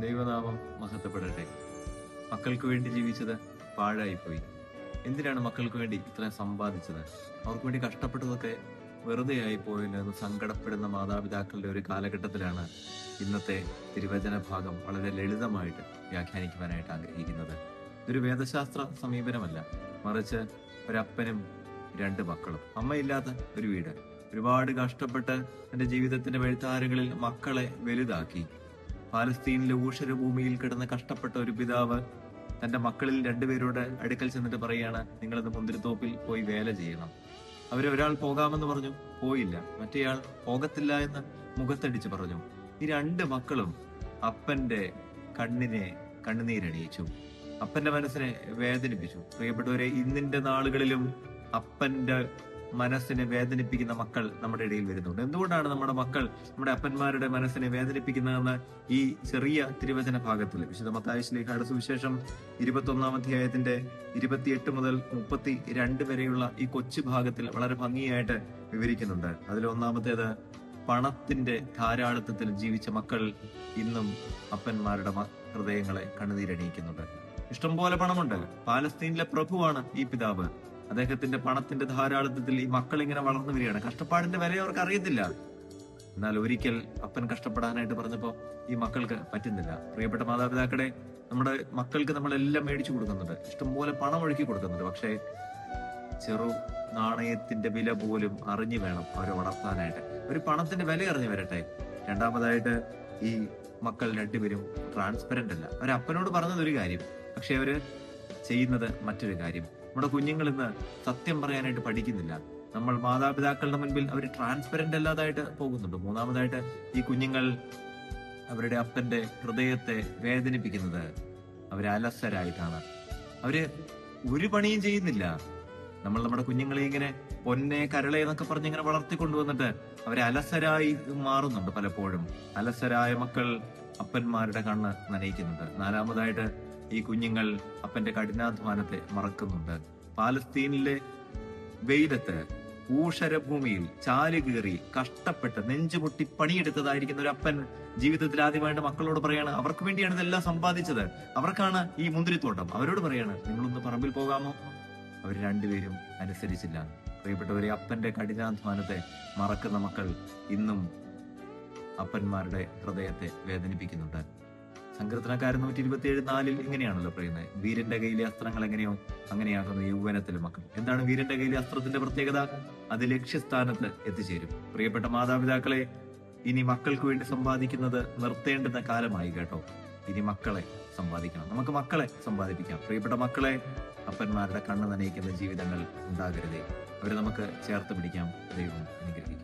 ദൈവനാമം മഹത്വപ്പെടട്ടെ. മക്കൾക്ക് വേണ്ടി ജീവിച്ചത് പാഴായിപ്പോയി. എന്തിനാണ് മക്കൾക്ക് വേണ്ടി ഇത്രയും സമ്പാദിച്ചത്? അവർക്ക് വേണ്ടി കഷ്ടപ്പെട്ടതൊക്കെ വെറുതെ ആയിപ്പോയില്ല എന്ന് സങ്കടപ്പെടുന്ന മാതാപിതാക്കളുടെ ഒരു കാലഘട്ടത്തിലാണ് ഇന്നത്തെ തിരുവചന ഭാഗം വളരെ ലളിതമായിട്ട് വ്യാഖ്യാനിക്കുവാനായിട്ട് ആഗ്രഹിക്കുന്നത്. ഇതൊരു വേദശാസ്ത്ര സമീപനമല്ല, മറിച്ച് ഒരപ്പനും രണ്ട് മക്കളും, അമ്മയില്ലാത്ത ഒരു വീട്, ഒരുപാട് കഷ്ടപ്പെട്ട് തന്റെ ജീവിതത്തിന്റെ വഴിത്താരകളിൽ മക്കളെ വലുതാക്കി പാലസ്തീനിലെ ഊഷരഭൂമിയിൽ കിടന്ന് കഷ്ടപ്പെട്ട ഒരു പിതാവ് തന്റെ മക്കളിൽ രണ്ടുപേരോട് അടുക്കൽ ചെന്നിട്ട് പറയാണ്, നിങ്ങളിന്ന് മുന്തിരിത്തോപ്പിൽ പോയി വേല ചെയ്യണം. ഒരാൾ പോകാമെന്ന് പറഞ്ഞു, പോയില്ല. മറ്റേയാൾ പോകത്തില്ല എന്ന് മുഖത്തടിച്ച് പറഞ്ഞു. ഈ രണ്ട് മക്കളും അപ്പന്റെ കണ്ണുനീരണിയിച്ചു, അപ്പന്റെ മനസ്സിനെ വേദനിപ്പിച്ചു. പ്രിയപ്പെട്ടവരെ, ഇന്നിന്റെ നാളുകളിലും അപ്പന്റെ മനസ്സിനെ വേദനിപ്പിക്കുന്ന മക്കൾ നമ്മുടെ ഇടയിൽ വരുന്നുണ്ട്. എന്തുകൊണ്ടാണ് നമ്മുടെ മക്കൾ നമ്മുടെ അപ്പന്മാരുടെ മനസ്സിനെ വേദനിപ്പിക്കുന്നതെന്ന് ഈ ചെറിയ തിരുവചന ഭാഗത്തിൽ വിശുദ്ധ മത്തായി ശ്ലീഹായുടെ സുവിശേഷം 21-ാം അധ്യായത്തിന്റെ 28 മുതൽ 32 വരെയുള്ള ഈ കൊച്ചു ഭാഗത്തിൽ വളരെ ഭംഗിയായിട്ട് വിവരിക്കുന്നുണ്ട്. അതിൽ ഒന്നാമത്തേത്, പണത്തിന്റെ ധാരാളിത്തത്തിൽ ജീവിച്ച മക്കൾ ഇന്നും അപ്പന്മാരുടെ ഹൃദയങ്ങളെ കണ്ണുനീരണിയിക്കുന്നുണ്ട്. ഇഷ്ടംപോലെ പണമുണ്ട്. പാലസ്തീനിലെ പ്രഭുവാണ് ഈ പിതാവ്. അദ്ദേഹത്തിന്റെ പണത്തിന്റെ ധാരാളിത്തത്തിൽ ഈ മക്കൾ ഇങ്ങനെ വളർന്നു വരികയാണ്. കഷ്ടപ്പാടിന്റെ വില അവർക്ക് അറിയത്തില്ല. എന്നാൽ ഒരിക്കൽ അപ്പൻ കഷ്ടപ്പെടാനായിട്ട് പറഞ്ഞപ്പോ ഈ മക്കൾക്ക് പറ്റുന്നില്ല. പ്രിയപ്പെട്ട മാതാപിതാക്കളെ, നമ്മുടെ മക്കൾക്ക് നമ്മളെല്ലാം മേടിച്ചു കൊടുക്കുന്നുണ്ട്, ഇഷ്ടംപോലെ പണം ഒഴുക്കി കൊടുക്കുന്നുണ്ട്. പക്ഷേ ചെറു നാണയത്തിന്റെ വില പോലും അറിഞ്ഞു വേണം അവരെ വളർത്താനായിട്ട്. ഒരു പണത്തിന്റെ വില അറിഞ്ഞു വരട്ടെ. രണ്ടാമതായിട്ട്, ഈ മക്കൾ രണ്ടുപേരും ട്രാൻസ്പെറന്റ് അല്ല. അവരപ്പനോട് പറഞ്ഞതൊരു കാര്യം, പക്ഷെ അവര് ചെയ്യുന്നത് മറ്റൊരു കാര്യം. നമ്മുടെ കുഞ്ഞുങ്ങൾ ഇന്ന് സത്യം പറയാനായിട്ട് പഠിക്കുന്നില്ല. നമ്മൾ മാതാപിതാക്കളുടെ മുൻപിൽ അവർ ട്രാൻസ്പെറന്റ് അല്ലാതായിട്ട് പോകുന്നുണ്ട്. മൂന്നാമതായിട്ട്, ഈ കുഞ്ഞുങ്ങൾ അവരുടെ അപ്പന്റെ ഹൃദയത്തെ വേദനിപ്പിക്കുന്നത് അവരലസരായിട്ടാണ്. അവര് ഒരു പണിയും ചെയ്യുന്നില്ല. നമ്മൾ നമ്മുടെ കുഞ്ഞുങ്ങളെ ഇങ്ങനെ പൊന്നെ കരളെ എന്നൊക്കെ പറഞ്ഞ് ഇങ്ങനെ വളർത്തിക്കൊണ്ടുവന്നിട്ട് അവരെ അലസരായി മാറുന്നുണ്ട്. പലപ്പോഴും അലസരായ മക്കൾ അപ്പന്മാരുടെ കണ്ണ് നനയിക്കുന്നുണ്ട്. നാലാമതായിട്ട്, ഈ കുഞ്ഞുങ്ങൾ അപ്പന്റെ കഠിനാധ്വാനത്തെ മറക്കുന്നുണ്ട്. പാലസ്തീനിലെ വെയിലത്ത് ഊഷരഭൂമിയിൽ ചാലുകീറി കഷ്ടപ്പെട്ട് നെഞ്ചുമുട്ടി പണിയെടുത്തതായിരിക്കുന്ന ഒരു അപ്പൻ ജീവിതത്തിൽ ആദ്യമായിട്ട് മക്കളോട് പറയാണ്, അവർക്ക് വേണ്ടിയാണ് ഇതെല്ലാം സമ്പാദിച്ചത്, അവർക്കാണ് ഈ മുന്തിരിത്തോട്ടം. അവരോട് പറയാണ്, നിങ്ങളൊന്ന് പറമ്പിൽ പോകാമോ? അവർ രണ്ടുപേരും അനുസരിച്ചില്ല. പ്രിയപ്പെട്ടവരെ, അപ്പന്റെ കഠിനാധ്വാനത്തെ മറക്കുന്ന മക്കൾ ഇന്നും അപ്പന്മാരുടെ ഹൃദയത്തെ വേദനിപ്പിക്കുന്നുണ്ട്. സങ്കീർത്തനക്കാരൻ 127:4 ഇങ്ങനെയാണല്ലോ പറയുന്നത്, വീരന്റെ കയ്യിലെ അസ്ത്രങ്ങൾ എങ്ങനെയോ അങ്ങനെയാകുന്നു യൗവനത്തിലെ മക്കൾ. എന്താണ് വീരന്റെ കയ്യിലെ അസ്ത്രത്തിന്റെ പ്രത്യേകത? അത് ലക്ഷ്യസ്ഥാനത്ത് എത്തിച്ചേരും. പ്രിയപ്പെട്ട മാതാപിതാക്കളെ, ഇനി മക്കൾക്ക് വേണ്ടി സമ്പാദിക്കുന്നത് നിർത്തേണ്ടുന്ന കാലമായി കേട്ടോ. ഇനി മക്കളെ സമ്പാദിക്കണം. നമുക്ക് മക്കളെ സമ്പാദിപ്പിക്കാം. പ്രിയപ്പെട്ട മക്കളെ, അപ്പന്മാരുടെ കണ്ണ് നനയിക്കുന്ന ജീവിതങ്ങൾ ഉണ്ടാകരുതേ. അവരെ നമുക്ക് ചേർത്ത് പിടിക്കാം. ദൈവം അനുഗ്രഹിക്കും.